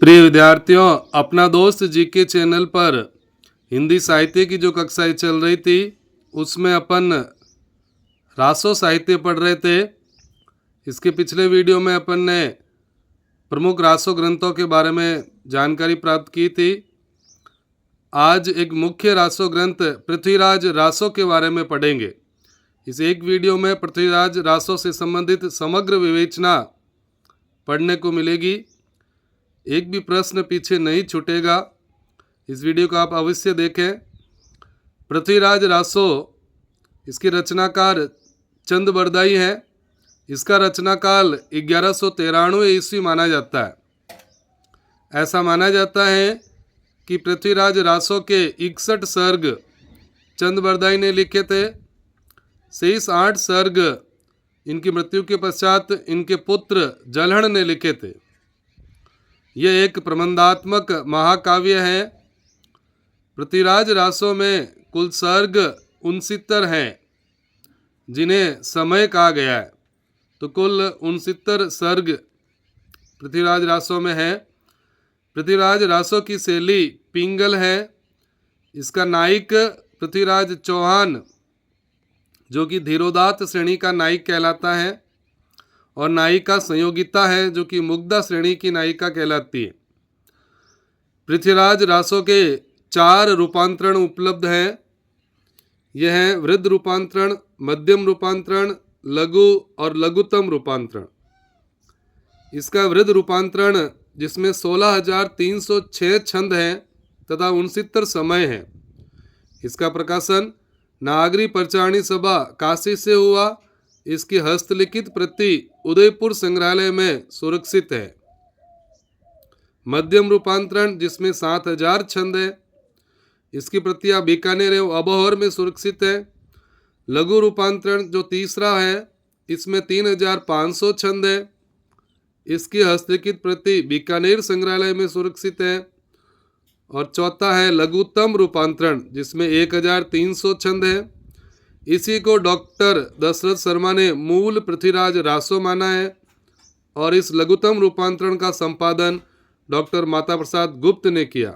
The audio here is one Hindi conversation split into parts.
प्रिय विद्यार्थियों, अपना दोस्त जीके चैनल पर हिंदी साहित्य की जो कक्षाएं चल रही थी उसमें अपन रासो साहित्य पढ़ रहे थे। इसके पिछले वीडियो में अपन ने प्रमुख रासो ग्रंथों के बारे में जानकारी प्राप्त की थी। आज एक मुख्य रासो ग्रंथ पृथ्वीराज रासो के बारे में पढ़ेंगे। इस एक वीडियो में पृथ्वीराज रासो से संबंधित समग्र विवेचना पढ़ने को मिलेगी। एक भी प्रश्न पीछे नहीं छूटेगा। इस वीडियो को आप अवश्य देखें। पृथ्वीराज रासो, इसके रचनाकार चंद बरदाई हैं। इसका रचनाकाल 1193 ईस्वी माना जाता है। ऐसा माना जाता है कि पृथ्वीराज रासो के 61 सर्ग चंद बरदाई ने लिखे थे। शेष 8 सर्ग इनकी मृत्यु के पश्चात इनके पुत्र जलहण ने लिखे थे। यह एक प्रबंधात्मक महाकाव्य है। पृथ्वीराज रासो में कुल सर्ग 69 हैं जिन्हें समय कहा गया है। तो कुल 69 सर्ग पृथ्वीराज रासो में है। पृथ्वीराज रासो की शैली पिंगल है। इसका नायक पृथ्वीराज चौहान जो कि धीरोदात्त श्रेणी का नायक कहलाता है, और नायिका संयोगिता है जो कि मुग्धा श्रेणी की नायिका कहलाती है। पृथ्वीराज रासो के 4 रूपांतरण उपलब्ध हैं। यह है वृद्ध रूपांतरण, मध्यम रूपांतरण, लघु और लघुतम रूपांतरण। इसका वृद्ध रूपांतरण जिसमें 16,306 छंद हैं तथा 69 समय हैं। इसका प्रकाशन नागरी परचारणी सभा काशी से हुआ। इसकी हस्तलिखित प्रति उदयपुर संग्रहालय में सुरक्षित है। मध्यम रूपांतरण जिसमें 7,000 छंद है, इसकी प्रतियां बीकानेर एवं अबोहर में सुरक्षित है। लघु रूपांतरण जो तीसरा है, इसमें 3,500 छंद है। इसकी हस्तलिखित प्रति बीकानेर संग्रहालय में सुरक्षित है। और चौथा है लघुतम रूपांतरण जिसमें 1,300 छंद है। इसी को डॉक्टर दशरथ शर्मा ने मूल पृथ्वीराज रासो माना है, और इस लघुतम रूपांतरण का संपादन डॉक्टर माता प्रसाद गुप्त ने किया।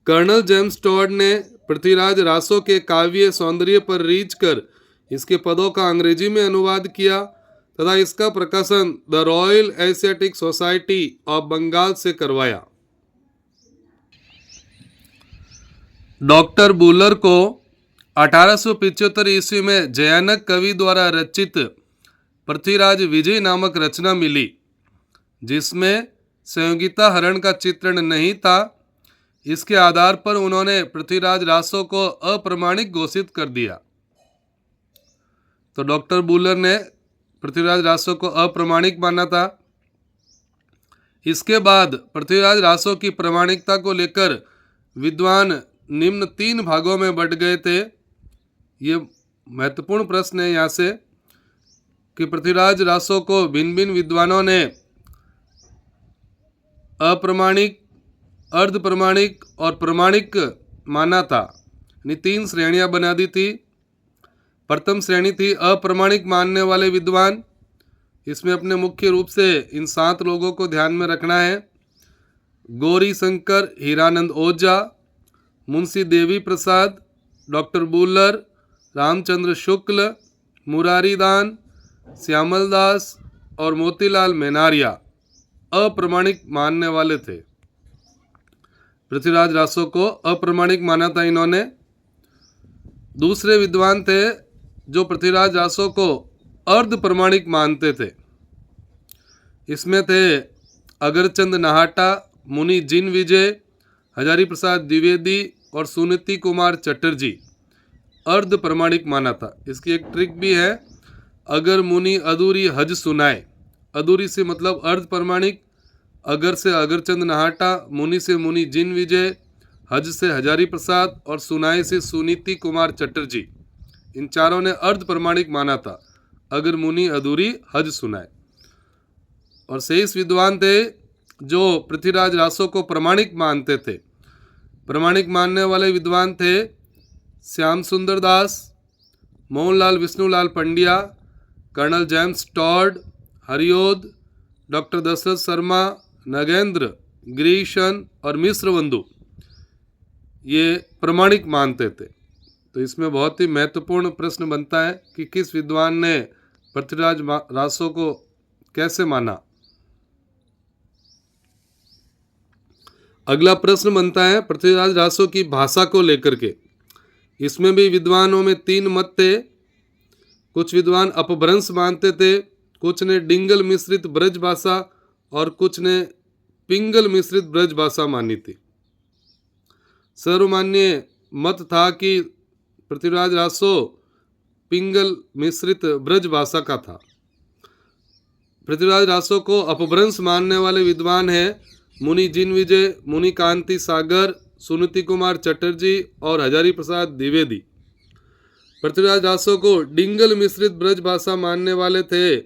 कर्नल जेम्स टॉड ने पृथ्वीराज रासो के काव्य सौंदर्य पर रीझ कर इसके पदों का अंग्रेजी में अनुवाद किया तथा इसका प्रकाशन the Royal Asiatic Society of Bengal से करवाया। डॉक्टर बुलर को 1875 ईस्वी में जयानक कवि द्वारा रचित पृथ्वीराज विजय नामक रचना मिली, जिसमें संयोगिता हरण का चित्रण नहीं था। इसके आधार पर उन्होंने पृथ्वीराज रासो को अप्रमाणिक घोषित कर दिया। तो डॉक्टर बुलर ने पृथ्वीराज रासो को अप्रमाणिक माना था। इसके बाद पृथ्वीराज रासो की प्रामाणिकता को लेकर विद्वान निम्न 3 भागों में बंट गए थे। ये महत्वपूर्ण प्रश्न है यहाँ से कि पृथ्वीराज रासो को भिन्न भिन्न विद्वानों ने अप्रमाणिक, अर्ध प्रमाणिक और प्रमाणिक माना था। यानी 3 श्रेणियां बना दी थी। प्रथम श्रेणी थी अप्रमाणिक मानने वाले विद्वान। इसमें अपने मुख्य रूप से इन 7 लोगों को ध्यान में रखना है। गौरी शंकर हीरानंद ओझा, मुंशी देवी प्रसाद, डॉक्टर बुलर, रामचंद्र शुक्ल, मुरारीदान, श्यामल दास और मोतीलाल मेनारिया अप्रमाणिक मानने वाले थे। पृथ्वीराज रासो को अप्रमाणिक माना था इन्होंने। दूसरे विद्वान थे जो पृथ्वीराज रासो को अर्ध प्रमाणिक मानते थे। इसमें थे अगरचंद नाहटा, मुनि जिन विजय, हजारी प्रसाद द्विवेदी और सुनीति कुमार चटर्जी अर्ध प्रमाणिक माना था। इसकी एक ट्रिक भी है, अगर मुनि अधूरी हज सुनाए। अधूरी से मतलब अर्ध प्रमाणिक, अगर से अगरचंद नाहटा, मुनि से मुनि जिन विजय, हज से हजारी प्रसाद और सुनाए से सुनीति कुमार चटर्जी। इन चारों ने अर्ध प्रमाणिक माना था, अगर मुनि अधूरी हज सुनाए। और शेष विद्वान थे जो पृथ्वीराज रासो को प्रमाणिक मानते थे। प्रमाणिक मानने वाले विद्वान थे Shyam Sundar Das, Mohanlal Vishnulal Pandya, colonel James Tod, Hariaudh, doctor Dasharath Sharma, Nagendra, गिरीशन और मिश्र बंधु ये प्रमाणिक मानते थे। तो इसमें बहुत ही महत्वपूर्ण प्रश्न बनता है कि किस विद्वान ने पृथ्वीराज रासो को कैसे माना। अगला प्रश्न बनता है पृथ्वीराज रासो की भाषा को लेकर के। इसमें भी विद्वानों में 3 मत थे। कुछ विद्वान अपभ्रंश मानते थे, कुछ ने डिंगल मिश्रित ब्रज भाषा और कुछ ने पिंगल मिश्रित ब्रज भाषा मानी थी। सर्वमान्य मत था कि पृथ्वीराज रासो पिंगल मिश्रित ब्रज भाषा का था। पृथ्वीराज रासो को अपभ्रंश मानने वाले विद्वान हैं मुनि जिनविजय, मुनि कांति सागर, सुनीति कुमार चटर्जी और हजारी प्रसाद द्विवेदी। पृथ्वीराज रासो को डिंगल मिश्रित ब्रज भाषा मानने वाले थे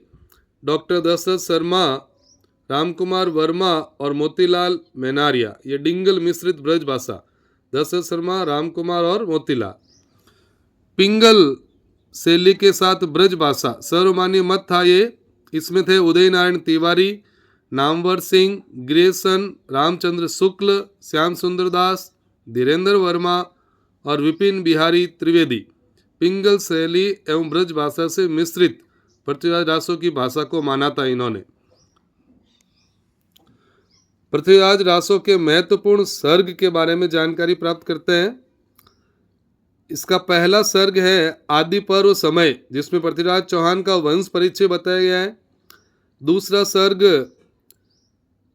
डॉक्टर दशरथ शर्मा, रामकुमार वर्मा और मोतीलाल मेनारिया। ये डिंगल मिश्रित ब्रज भाषा, दशरथ शर्मा, रामकुमार और मोतीलाल। पिंगल शैली के साथ ब्रज भाषा सर्वमान्य मत था ये। इसमें थे उदय नारायण तिवारी, नामवर सिंह, गिरीशन, रामचंद्र शुक्ल, श्याम सुंदर दास, धीरेन्द्र वर्मा और विपिन बिहारी त्रिवेदी। पिंगल शैली एवं ब्रज भाषा से मिश्रित पृथ्वीराज रासो की भाषा को माना था इन्होंने। पृथ्वीराज रासो के महत्वपूर्ण सर्ग के बारे में जानकारी प्राप्त करते हैं। इसका पहला सर्ग है आदि पर्व समय, जिसमें पृथ्वीराज चौहान का वंश परिचय बताया गया है। दूसरा सर्ग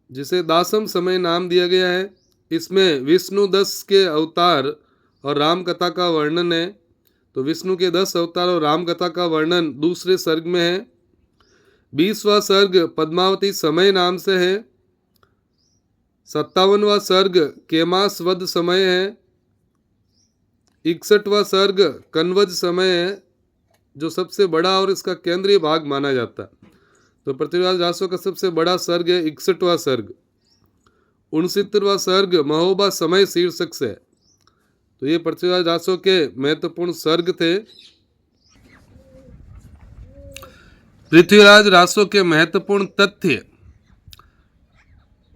जिसे दासम समय नाम दिया गया है, इसमें विष्णु 10 के अवतार और राम कथा का वर्णन है। तो विष्णु के 10 अवतार और राम कथा का वर्णन दूसरे सर्ग में है। 20वां सर्ग पद्मावती समय नाम से है। 57वां सर्ग केमास वध समय है। 61वां सर्ग कन्वज समय है, जो सबसे बड़ा और इसका केंद्रीय भाग माना जाता है। तो पृथ्वीराज रासो का सबसे बड़ा सर्ग है 61वां सर्ग। 69वां सर्ग महोबा समय शीर्षक से। तो ये पृथ्वीराज रासो के महत्वपूर्ण सर्ग थे। पृथ्वीराज रासो के महत्वपूर्ण तथ्य।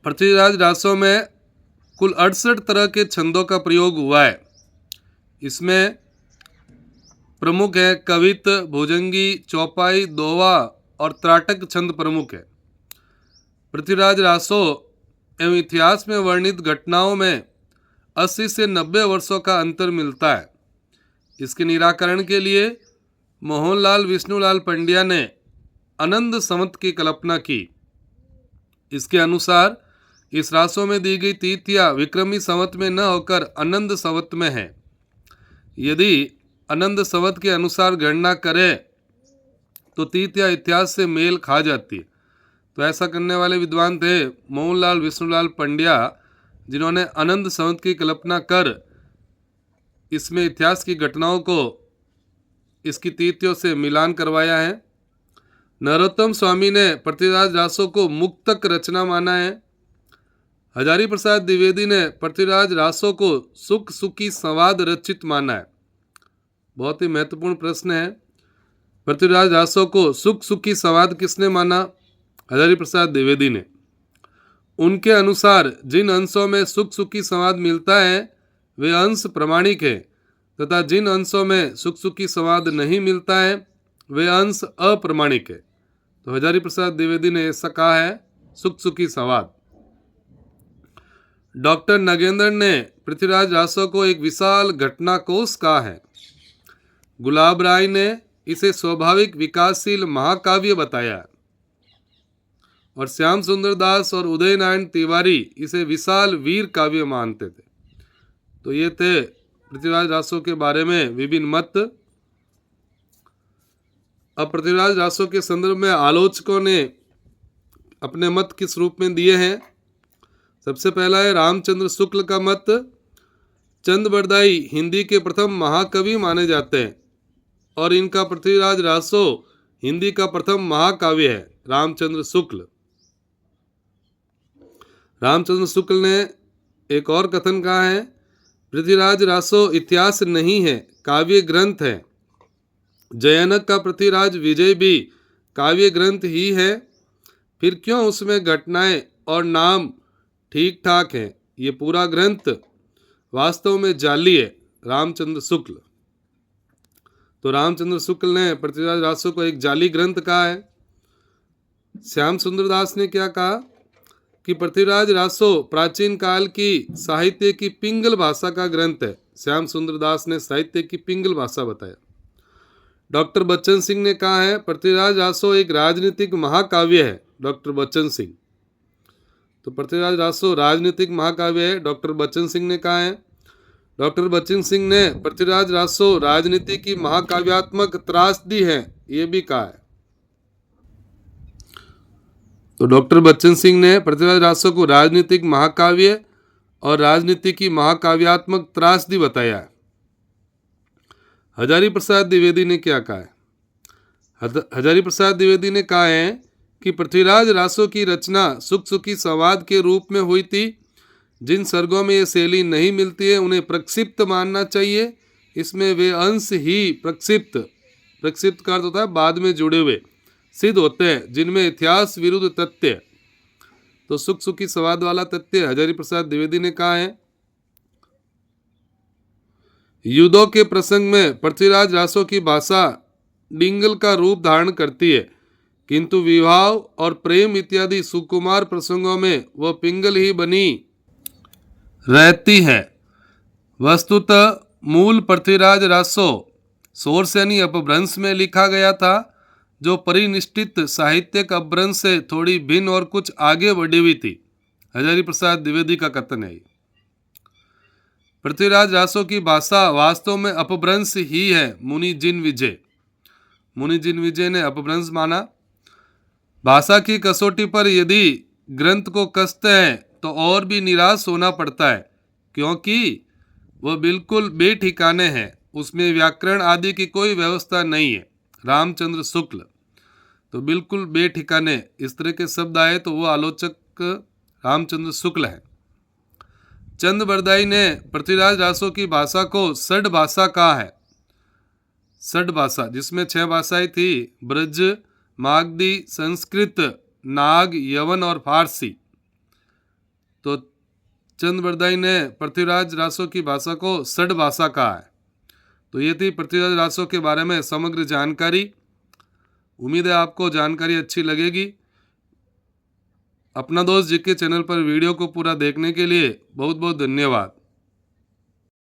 पृथ्वीराज रासो में कुल 68 तरह के छंदों का प्रयोग हुआ है। इसमें प्रमुख है कवित, भुजंगी, चौपाई, दोवा और त्राटक छंद प्रमुख है। पृथ्वीराज रासो एवं इतिहास में वर्णित घटनाओं में 80 से 90 वर्षों का अंतर मिलता है। इसके निराकरण के लिए मोहनलाल विष्णुलाल पंड्या ने अनंत संवत की कल्पना की। इसके अनुसार इस रासो में दी गई तिथियां विक्रमी संवत में न होकर अनंत संवत में है। यदि अनंत संवत के अनुसार गणना करें तो तिथियां इतिहास से मेल खा जाती है। तो ऐसा करने वाले विद्वान थे मोहनलाल विष्णुलाल पंड्या, जिन्होंने अनंत संवत की कल्पना कर इसमें इतिहास की घटनाओं को इसकी तिथियों से मिलान करवाया है। नरोत्तम स्वामी ने पृथ्वीराज रासो को मुक्तक रचना माना है। हजारी प्रसाद द्विवेदी ने पृथ्वीराज रासो को सुख सुखी संवाद रचित माना है। बहुत ही महत्वपूर्ण प्रश्न है। पृथ्वीराज रासो को सुख सुखी संवाद किसने माना? हजारी प्रसाद द्विवेदी ने। उनके अनुसार जिन अंशों में सुख सुखी संवाद मिलता है वे अंश प्रमाणिक है, तथा जिन अंशों में सुख सुखी संवाद नहीं मिलता है वे अंश अप्रमाणिक है। तो हजारी प्रसाद द्विवेदी ने ऐसा कहा है सुख सुखी संवाद। डॉक्टर नगेंद्र ने पृथ्वीराज रासो को एक विशाल घटनाकोश कहा है। गुलाब राय ने इसे स्वाभाविक विकासशील महाकाव्य बताया है और श्याम सुंदर दास और उदय नारायण तिवारी इसे विशाल वीर काव्य मानते थे। तो ये थे पृथ्वीराज रासो के बारे में विभिन्न मत। अब पृथ्वीराज रासो के संदर्भ में आलोचकों ने अपने मत किस रूप में दिए हैं। सबसे पहला है रामचंद्र शुक्ल का मत। चंद बरदाई हिंदी के प्रथम महाकवि माने जाते हैं और इनका पृथ्वीराज रासो हिंदी का प्रथम महाकाव्य है। रामचंद्र शुक्ल ने एक और कथन कहा है, पृथ्वीराज रासो इतिहास नहीं है, काव्य ग्रंथ है। जयनक का पृथ्वीराज विजय भी काव्य ग्रंथ ही है। फिर क्यों उसमें घटनाएं और नाम ठीक ठाक हैं? ये पूरा ग्रंथ वास्तव में जाली है। रामचंद्र शुक्ल। तो रामचंद्र शुक्ल ने पृथ्वीराज रासो को एक जाली ग्रंथ कहा है। श्याम सुंदर दास ने क्या कहा कि पृथ्वीराज रासो प्राचीन काल की साहित्य की पिंगल भाषा का ग्रंथ है। श्याम सुंदर दास ने साहित्य की पिंगल भाषा बताया। डॉक्टर बच्चन सिंह ने कहा है पृथ्वीराज रासो एक राजनीतिक महाकाव्य है। डॉक्टर बच्चन सिंह। तो पृथ्वीराज रासो राजनीतिक महाकाव्य है, डॉक्टर बच्चन सिंह ने कहा है। डॉक्टर बच्चन सिंह ने पृथ्वीराज रासो राजनीति की महाकाव्यात्मक त्रासदी है, ये भी कहा है। तो डॉक्टर बच्चन सिंह ने पृथ्वीराज रासो को राजनीतिक महाकाव्य और राजनीति की महाकाव्यात्मक त्रासदी बताया है। हजारी प्रसाद द्विवेदी ने क्या कहा है? हजारी प्रसाद द्विवेदी ने कहा है कि पृथ्वीराज रासो की रचना सुख सुखी संवाद के रूप में हुई थी। जिन सर्गों में ये शैली नहीं मिलती है उन्हें प्रक्षिप्त मानना चाहिए। इसमें वे अंश ही प्रक्षिप्त का अर्थ होता है बाद में जुड़े हुए सिद्ध होते हैं जिनमें इतिहास विरुद्ध तथ्य, तो सुख सुखी संवाद वाला तथ्य हजारी प्रसाद द्विवेदी ने कहा है। युद्धों के प्रसंग में पृथ्वीराज रासो की भाषा डिंगल का रूप धारण करती है, किंतु विवाह और प्रेम इत्यादि सुकुमार प्रसंगों में वह पिंगल ही बनी रहती है। वस्तुतः मूल पृथ्वीराज रासो सोरसेनी अपभ्रंश में लिखा गया था, जो परिनिष्ठित साहित्यिक अपभ्रंश से थोड़ी भिन्न और कुछ आगे बढ़ी हुई थी। हजारी प्रसाद द्विवेदी का कथन है। पृथ्वीराज रासो की भाषा वास्तव में अपभ्रंश ही है। मुनि जिन विजय ने अपभ्रंश माना। भाषा की कसौटी पर यदि ग्रंथ को कसते हैं तो और भी निराश होना पड़ता है, क्योंकि वह बिल्कुल बेठिकाने हैं। उसमें व्याकरण आदि की कोई व्यवस्था नहीं है। रामचंद्र शुक्ल। तो बिल्कुल बेठिकाने इस तरह के शब्द आए तो वो आलोचक रामचंद्र शुक्ल है। चंद बरदाई ने पृथ्वीराज रासो की भाषा को षड भाषा कहा है। षड भाषा जिसमें 6 भाषाएं थी, ब्रज, मागधी, संस्कृत, नाग, यवन और फारसी। तो चंद बरदाई ने पृथ्वीराज रासो की भाषा को षड भाषा कहा है। तो ये थी पृथ्वीराज रासो के बारे में समग्र जानकारी। उम्मीद है आपको जानकारी अच्छी लगेगी। अपना दोस्त जीके चैनल पर वीडियो को पूरा देखने के लिए बहुत बहुत धन्यवाद।